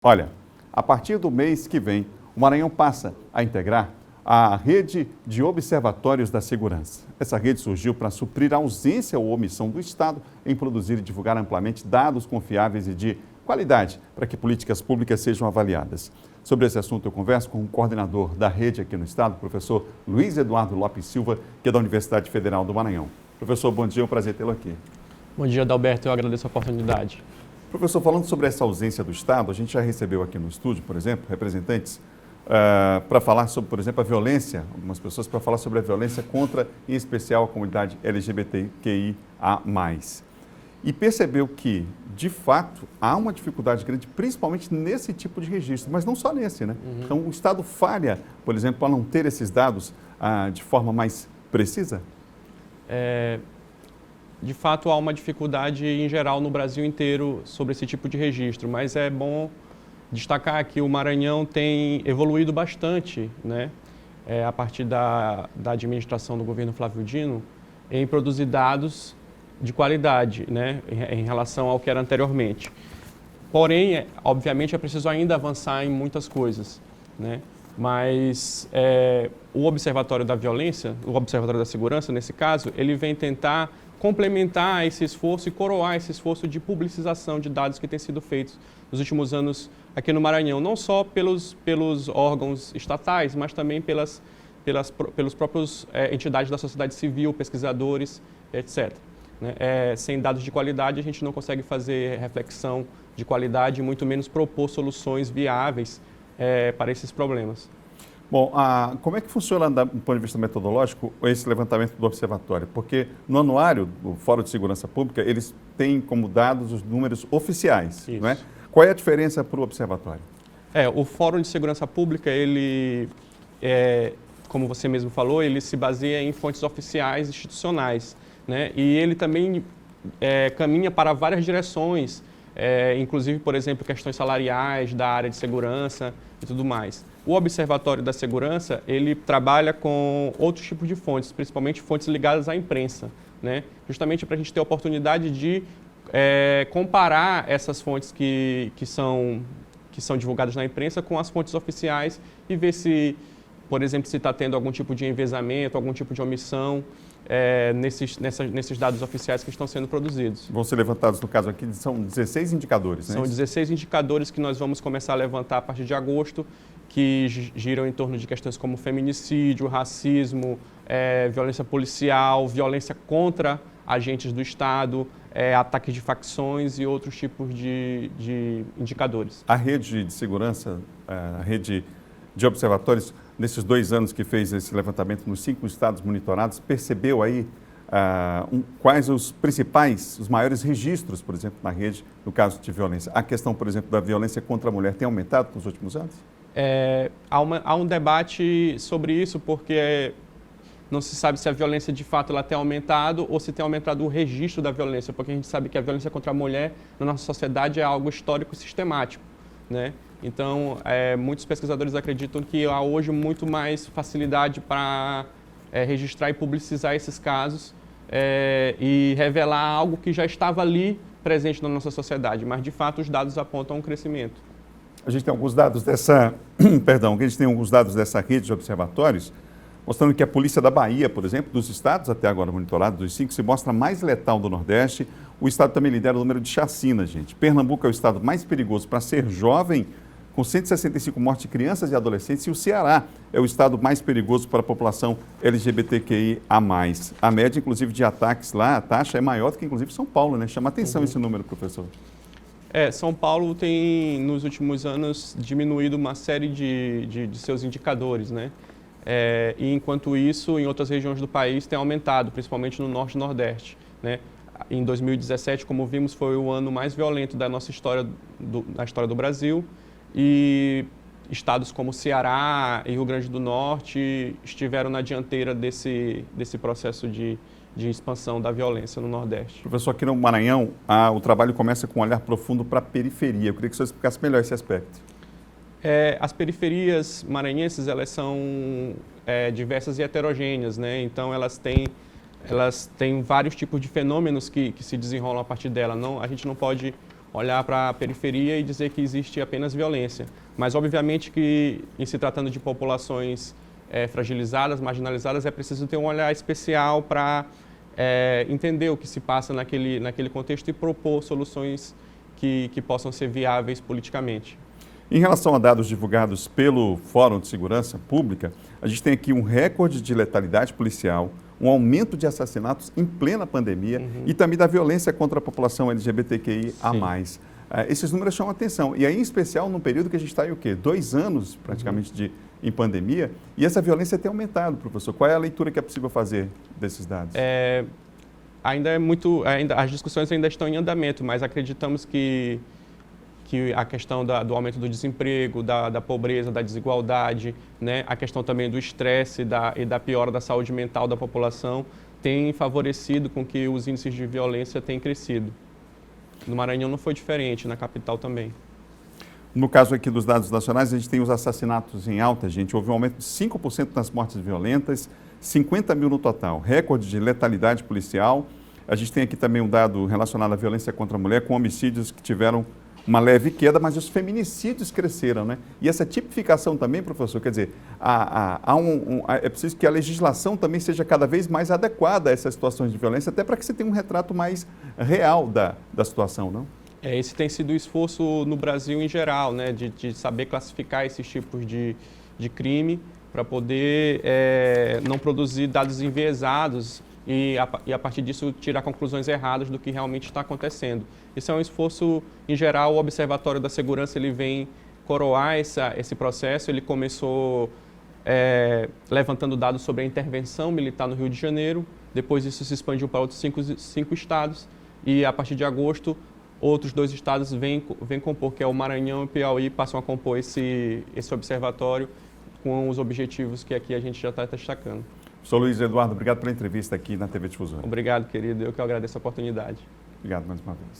Olha, a partir do mês que vem, o Maranhão passa a integrar a rede de observatórios da segurança. Essa rede surgiu para suprir a ausência ou omissão do Estado em produzir e divulgar amplamente dados confiáveis e de qualidade para que políticas públicas sejam avaliadas. Sobre esse assunto, eu converso com o coordenador da rede aqui no Estado, o professor Luiz Eduardo Lopes Silva, que é da Universidade Federal do Maranhão. Professor, bom dia, é um prazer tê-lo aqui. Bom dia, Adalberto, eu agradeço a oportunidade. Professor, falando sobre essa ausência do Estado, a gente já recebeu aqui no estúdio, por exemplo, representantes para falar sobre, por exemplo, a violência, algumas pessoas para falar sobre a violência contra, em especial, a comunidade LGBTQIA+. E percebeu que, de fato, há uma dificuldade grande, principalmente nesse tipo de registro, mas não só nesse, né? Então, o Estado falha, por exemplo, para não ter esses dados de forma mais precisa? De fato, há uma dificuldade em geral no Brasil inteiro sobre esse tipo de registro, mas é bom destacar que o Maranhão tem evoluído bastante, né, a partir da administração do governo Flávio Dino, em produzir dados de qualidade, né, em relação ao que era anteriormente. Porém, obviamente, é preciso ainda avançar em muitas coisas, né? Mas o Observatório da Violência, o Observatório da Segurança, nesse caso, ele vem tentar complementar esse esforço e coroar esse esforço de publicização de dados que tem sido feitos nos últimos anos aqui no Maranhão, não só pelos órgãos estatais, mas também pelos próprios entidades da sociedade civil, pesquisadores, etc. Né? Sem dados de qualidade, a gente não consegue fazer reflexão de qualidade, muito menos propor soluções viáveis para esses problemas. Bom, como é que funciona, do ponto de vista metodológico, esse levantamento do observatório? Porque no anuário do Fórum de Segurança Pública, eles têm como dados os números oficiais, não é? Qual é a diferença para o observatório? O Fórum de Segurança Pública, ele, como você mesmo falou, ele se baseia em fontes oficiais institucionais, né? E ele também caminha para várias direções, inclusive, por exemplo, questões salariais da área de segurança e tudo mais. O Observatório da Segurança, ele trabalha com outros tipos de fontes, principalmente fontes ligadas à imprensa, né? Justamente para a gente ter a oportunidade de comparar essas fontes que são divulgadas na imprensa com as fontes oficiais e ver se, por exemplo, se está tendo algum tipo de envezamento, algum tipo de omissão nesses dados oficiais que estão sendo produzidos. Vão ser levantados, no caso aqui, são 16 indicadores, né? São 16 indicadores que nós vamos começar a levantar a partir de agosto, que giram em torno de questões como feminicídio, racismo, violência policial, violência contra agentes do Estado, ataque de facções e outros tipos de indicadores. A rede de segurança, a rede de observatórios, nesses 2 anos que fez esse levantamento nos 5 estados monitorados, percebeu aí quais os principais, os maiores registros, por exemplo, na rede, no caso de violência? A questão, por exemplo, da violência contra a mulher tem aumentado nos últimos anos? Há um debate sobre isso, porque não se sabe se a violência de fato ela tem aumentado ou se tem aumentado o registro da violência, porque a gente sabe que a violência contra a mulher na nossa sociedade é algo histórico e sistemático, né? Então, muitos pesquisadores acreditam que há hoje muito mais facilidade para registrar e publicizar esses casos e revelar algo que já estava ali presente na nossa sociedade, mas de fato os dados apontam um crescimento. A gente tem alguns dados dessa, alguns dados dessa rede de observatórios, mostrando que a polícia da Bahia, por exemplo, dos estados até agora monitorados, dos 5, se mostra mais letal do Nordeste. O estado também lidera o número de chacinas, gente. Pernambuco é o estado mais perigoso para ser jovem, com 165 mortes de crianças e adolescentes, e o Ceará é o estado mais perigoso para a população LGBTQIA+. A média, inclusive, de ataques lá, a taxa é maior do que, inclusive, São Paulo, né? Chama atenção esse número, professor. São Paulo tem, nos últimos anos, diminuído uma série de seus indicadores, né? E, enquanto isso, em outras regiões do país tem aumentado, principalmente no Norte e Nordeste, né? Em 2017, como vimos, foi o ano mais violento da nossa história, da história do Brasil, e estados como Ceará e Rio Grande do Norte estiveram na dianteira desse processo de expansão da violência no Nordeste. Professor, aqui no Maranhão, o trabalho começa com um olhar profundo para a periferia. Eu queria que o senhor explicasse melhor esse aspecto. As periferias maranhenses, elas são diversas e heterogêneas, né? Então, elas têm vários tipos de fenômenos que se desenrolam a partir dela. A gente não pode olhar para a periferia e dizer que existe apenas violência. Mas, obviamente, que em se tratando de populações fragilizadas, marginalizadas, é preciso ter um olhar especial para entender o que se passa naquele contexto e propor soluções que possam ser viáveis politicamente. Em relação a dados divulgados pelo Fórum de Segurança Pública, a gente tem aqui um recorde de letalidade policial, um aumento de assassinatos em plena pandemia e também da violência contra a população LGBTQIA+. Esses números chamam a atenção, e aí em especial num período que a gente está aí o quê? 2 anos praticamente em pandemia, e essa violência tem aumentado, professor. Qual é a leitura que é possível fazer desses dados? As discussões ainda estão em andamento, mas acreditamos que a questão do aumento do desemprego, da pobreza, da desigualdade, né, a questão também do estresse e da piora da saúde mental da população tem favorecido com que os índices de violência tenham crescido. No Maranhão não foi diferente, na capital também. No caso aqui dos dados nacionais, a gente tem os assassinatos em alta, gente. Houve um aumento de 5% nas mortes violentas, 50 mil no total, recorde de letalidade policial. A gente tem aqui também um dado relacionado à violência contra a mulher, com homicídios que tiveram uma leve queda, mas os feminicídios cresceram, né? E essa tipificação também, professor, quer dizer, é preciso que a legislação também seja cada vez mais adequada a essas situações de violência, até para que você tenha um retrato mais real da situação, não? Esse tem sido o esforço no Brasil em geral, né? De saber classificar esses tipos de crime para poder não produzir dados enviesados e a partir disso tirar conclusões erradas do que realmente está acontecendo. Esse é um esforço, em geral, o Observatório da Segurança ele vem coroar esse processo. Ele começou levantando dados sobre a intervenção militar no Rio de Janeiro, depois isso se expandiu para outros cinco estados e a partir de agosto outros 2 estados vêm compor, que é o Maranhão e o Piauí, passam a compor esse observatório com os objetivos que aqui a gente já está destacando. Sou Luiz Eduardo, obrigado pela entrevista aqui na TV Difusora. Obrigado, querido. Eu que agradeço a oportunidade. Obrigado mais uma vez.